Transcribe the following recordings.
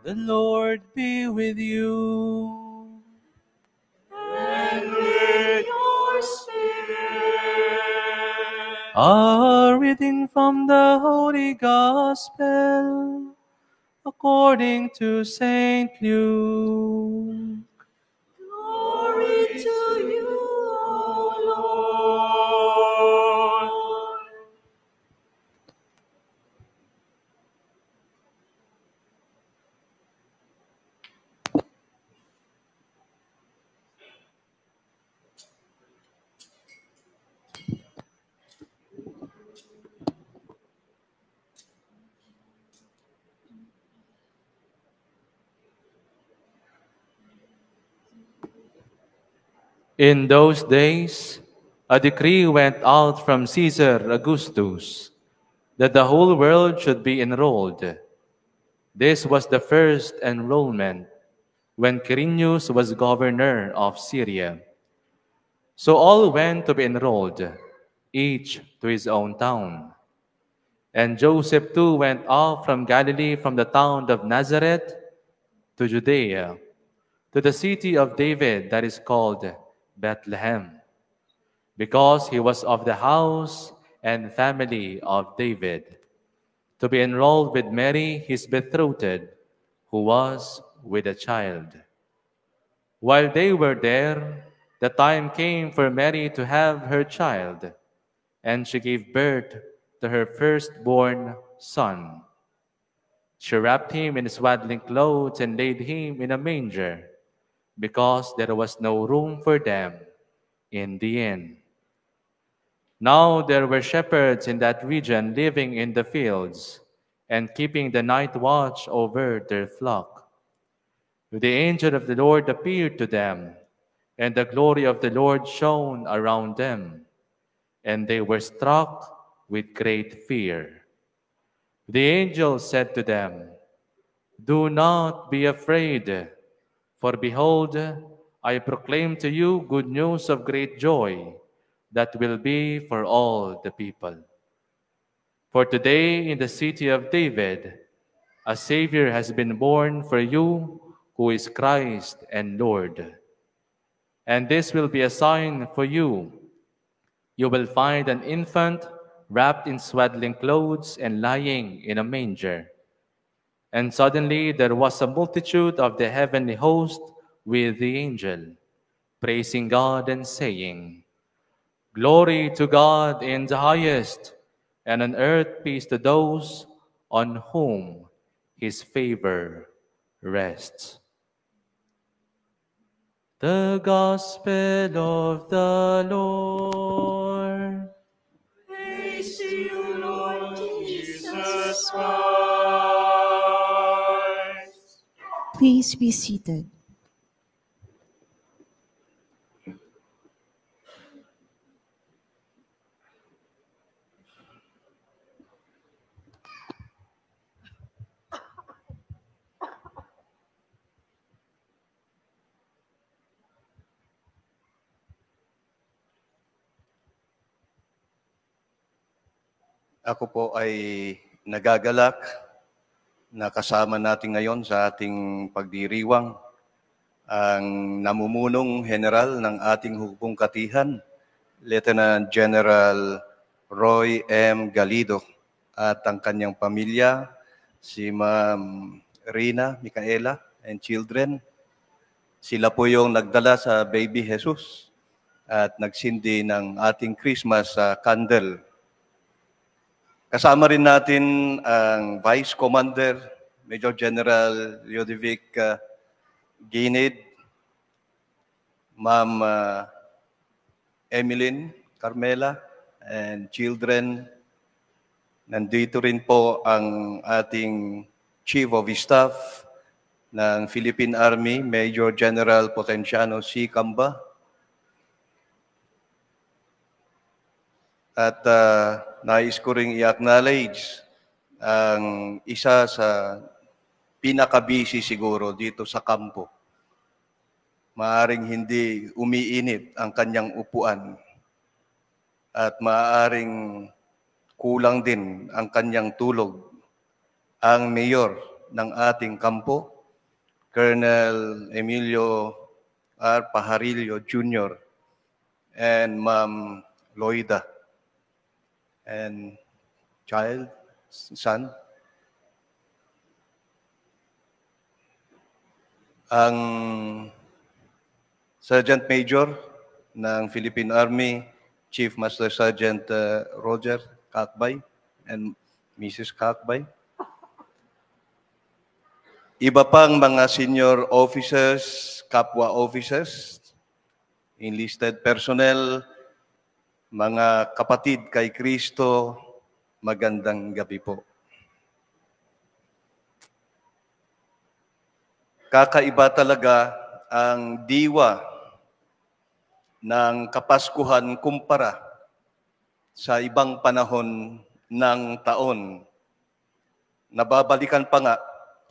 The Lord be with you. And with your spirit. A reading from the Holy Gospel according to Saint Luke. Glory to you, O Lord. In those days, a decree went out from Caesar Augustus that the whole world should be enrolled. This was the first enrollment when Quirinius was governor of Syria. So all went to be enrolled, each to his own town. And Joseph too went off from Galilee, from the town of Nazareth to Judea, to the city of David that is called Bethlehem, because he was of the house and family of David, to be enrolled with Mary, his betrothed, who was with a child. While they were there, the time came for Mary to have her child, and she gave birth to her firstborn son. She wrapped him in swaddling clothes and laid him in a manger, because there was no room for them in the inn. Now there were shepherds in that region living in the fields and keeping the night watch over their flock. The angel of the Lord appeared to them, and the glory of the Lord shone around them, and they were struck with great fear. The angel said to them, "Do not be afraid, for behold, I proclaim to you good news of great joy that will be for all the people. For today in the city of David, a Savior has been born for you, who is Christ and Lord. And this will be a sign for you. You will find an infant wrapped in swaddling clothes and lying in a manger." And suddenly there was a multitude of the heavenly host with the angel, praising God and saying, "Glory to God in the highest, and on earth peace to those on whom his favor rests." The Gospel of the Lord. Praise to you, Lord Jesus Christ. Please be seated. Ako po ay nagagalak na kasama natin ngayon sa ating pagdiriwang ang namumunong general ng ating hukbong katihan, Lieutenant General Roy M. Galido, at ang kanyang pamilya, si Ma'am Rina Micaela and children. Sila po yung nagdala sa Baby Jesus at nagsindi ng ating Christmas candle. Kasama rin natin ang Vice Commander, Major General Ludovic Ginid, Ma'am Emeline Carmela, and children. Nandito rin po ang ating Chief of Staff ng Philippine Army, Major General Potenciano C. Camba. At nais ko ring i-acknowledge ang isa sa pinaka-busy siguro dito sa kampo. Maaring hindi umiinit ang kanyang upuan at maaring kulang din ang kanyang tulog. Ang mayor ng ating kampo, Colonel Emilio R. Pajarillo Jr. and Ma'am Loida and son. Ang Sergeant Major ng Philippine Army, Chief Master Sergeant Roger Kakbay and Mrs. Kakbay. Iba pang mga senior officers, kapwa officers, enlisted personnel, mga kapatid kay Kristo, magandang gabi po. Kakaiba talaga ang diwa ng Kapaskuhan kumpara sa ibang panahon ng taon. Nababalikan pa nga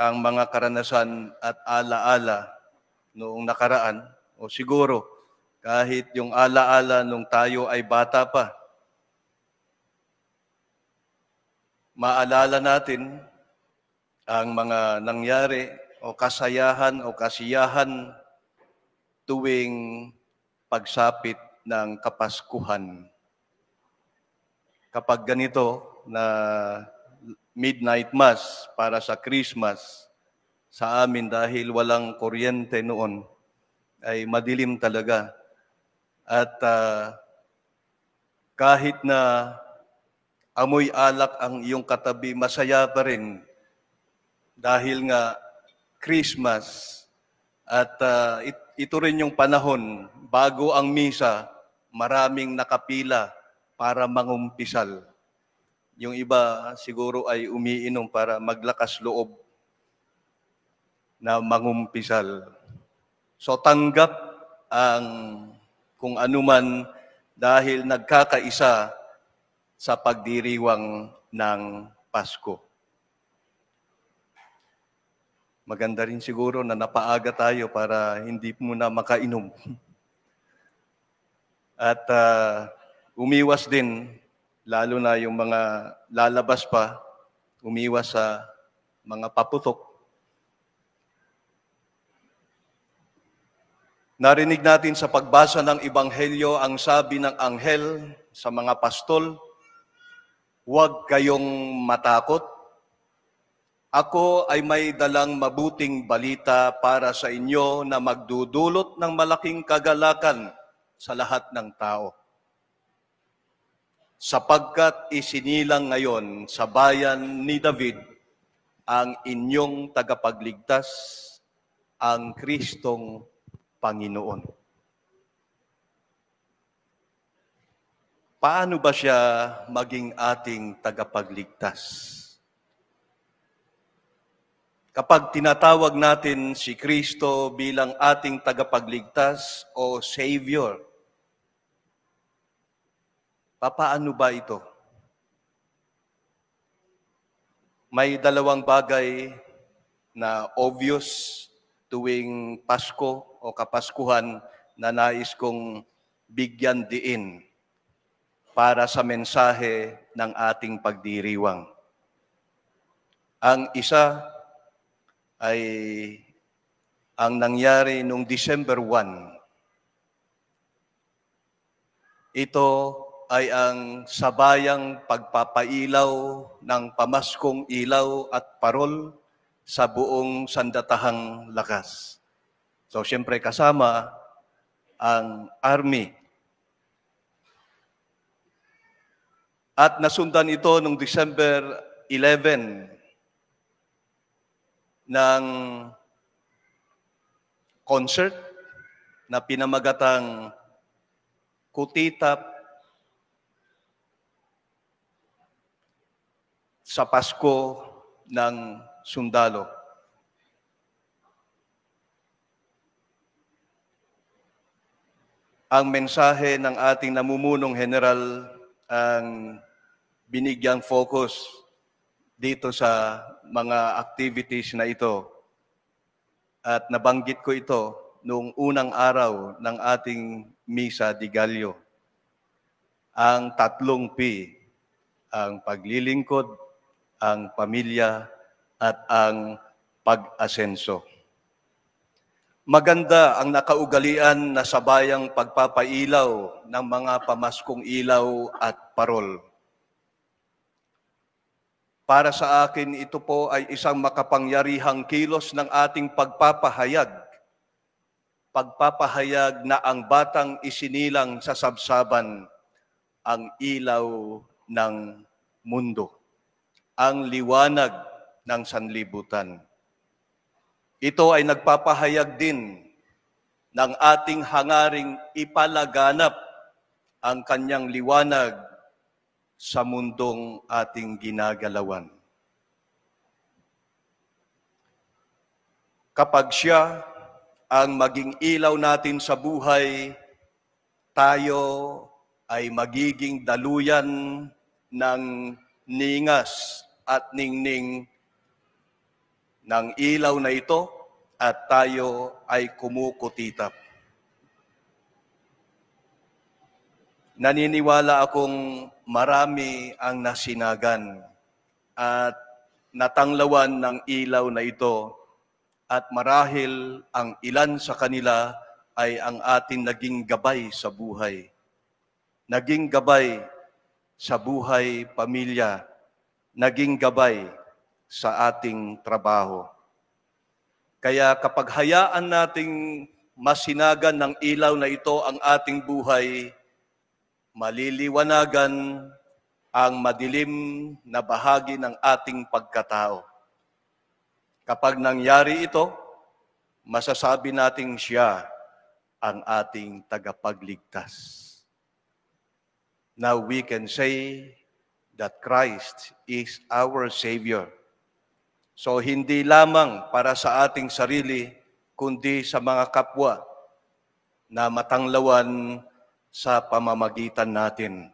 ang mga karanasan at alaala noong nakaraan, o siguro kahit yung alaala nung tayo ay bata pa. Maalala natin ang mga nangyari o kasayahan o kasiyahan tuwing pagsapit ng Kapaskuhan. Kapag ganito na midnight mass para sa Christmas, sa amin dahil walang kuryente noon, ay madilim talaga. At kahit na amoy alak ang iyong katabi, masaya pa rin dahil nga Christmas. At ito rin yung panahon, bago ang misa, maraming nakapila para mangumpisal. Yung iba siguro ay umiinom para maglakas loob na mangumpisal. So tanggap ang kung anuman dahil nagkakaisa sa pagdiriwang ng Pasko. Maganda rin siguro na napaaga tayo para hindi muna makainom. At umiwas din, lalo na yung mga lalabas pa, umiwas sa mga paputok. Narinig natin sa pagbasa ng Ebanghelyo ang sabi ng anghel sa mga pastol, "Huwag kayong matakot. Ako ay may dalang mabuting balita para sa inyo na magdudulot ng malaking kagalakan sa lahat ng tao. Sapagkat isinilang ngayon sa bayan ni David ang inyong tagapagligtas, ang Kristong Panginoon." Paano ba siya maging ating tagapagligtas? Kapag tinatawag natin si Kristo bilang ating tagapagligtas o Savior, papaano ba ito? May dalawang bagay na obvious tuwing Pasko o Kapaskuhan na nais kong bigyan diin para sa mensahe ng ating pagdiriwang. Ang isa ay ang nangyari noong December 1. Ito ay ang sabayang pagpapailaw ng pamaskong ilaw at parol sa buong sandatahang lakas. So, siyempre kasama ang army. At nasundan ito noong December 11 ng concert na pinamagatang Kutitap sa Pasko ng Sundalo. Ang mensahe ng ating namumunong general ang binigyang focus dito sa mga activities na ito. At nabanggit ko ito noong unang araw ng ating Misa di Gallo. Ang 3 P, ang paglilingkod, ang pamilya, at ang pag-asenso. Maganda ang nakaugalian na sabayang pagpapailaw ng mga pamaskong ilaw at parol. Para sa akin, ito po ay isang makapangyarihang kilos ng ating pagpapahayag. Pagpapahayag na ang batang isinilang sa sabsaban, ang ilaw ng mundo, ang liwanag ng sanlibutan. Ito ay nagpapahayag din ng ating hangaring ipalaganap ang kanyang liwanag sa mundong ating ginagalawan. Kapag siya ang maging ilaw natin sa buhay, tayo ay magiging daluyan ng ningas at ningning ng ilaw na ito at tayo ay kumukutitap. Naniniwala akong marami ang nasinagan at natanglawan ng ilaw na ito at marahil ang ilan sa kanila ay ang ating naging gabay sa buhay. Naging gabay sa buhay pamilya, naging gabay sa ating trabaho. Kaya kapag hayaan nating masinagan ng ilaw na ito ang ating buhay, maliliwanagan ang madilim na bahagi ng ating pagkatao. Kapag nangyari ito, masasabi nating siya ang ating tagapagligtas. Now we can say that Christ is our Savior. So hindi lamang para sa ating sarili, kundi sa mga kapwa na matanglawan sa pamamagitan natin.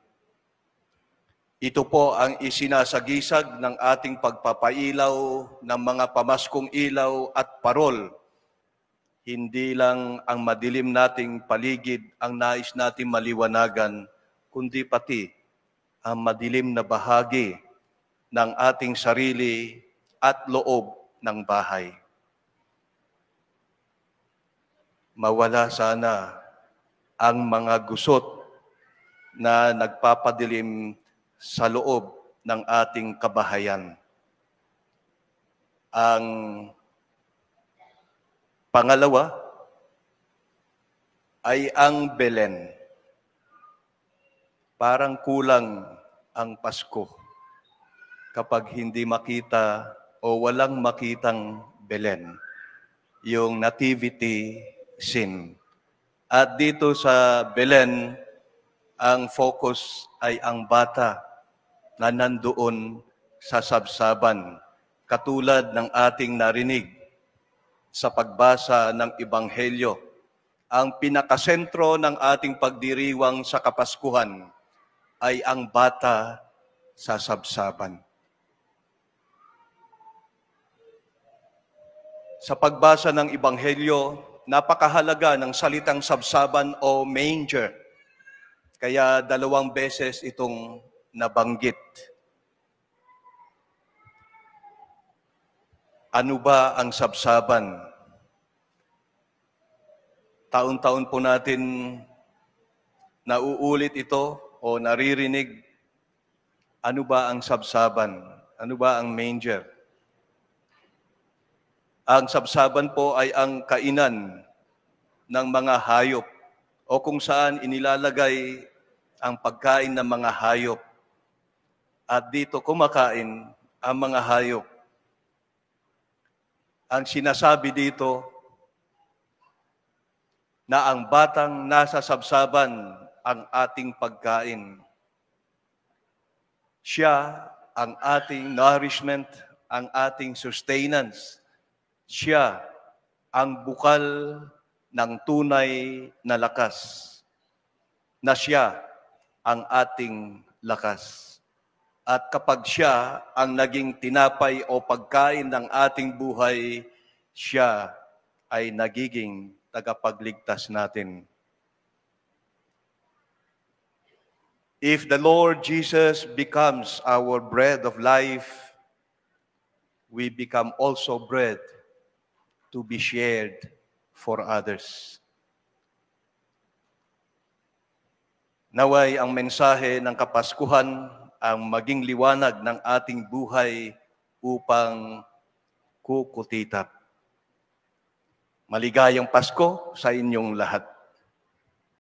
Ito po ang isinasagisag ng ating pagpapailaw ng mga pamaskong ilaw at parol. Hindi lang ang madilim nating paligid ang nais nating maliwanagan, kundi pati ang madilim na bahagi ng ating sarili at loob ng bahay. Mawala sana ang mga gusot na nagpapadilim sa loob ng ating kabahayan. Ang pangalawa ay ang Belen. Parang kulang ang Pasko kapag hindi makita o walang makitang Belen, yung nativity scene. At dito sa Belen, ang focus ay ang bata na nandoon sa sabsaban, katulad ng ating narinig sa pagbasa ng Ebanghelyo. Ang pinakasentro ng ating pagdiriwang sa Kapaskuhan ay ang bata sa sabsaban. Sa pagbasa ng Ebanghelyo, napakahalaga ng salitang sabsaban o manger. Kaya 2 beses itong nabanggit. Ano ba ang sabsaban? Taon-taon po natin nauulit ito o naririnig. Ano ba ang sabsaban? Ano ba ang manger? Ang sabsaban po ay ang kainan ng mga hayop o kung saan inilalagay ang pagkain ng mga hayop. At dito kumakain ang mga hayop. Ang sinasabi dito na ang batang nasa sabsaban ang ating pagkain. Siya ang ating nourishment, ang ating sustenance. Siya ang bukal ng tunay na lakas, na siya ang ating lakas. At kapag siya ang naging tinapay o pagkain ng ating buhay, siya ay nagiging tagapagligtas natin. If the Lord Jesus becomes our bread of life, we become also bread to be shared for others. Naway ang mensahe ng Kapaskuhan ang maging liwanag ng ating buhay upang kukutitap. Maligayang Pasko sa inyong lahat.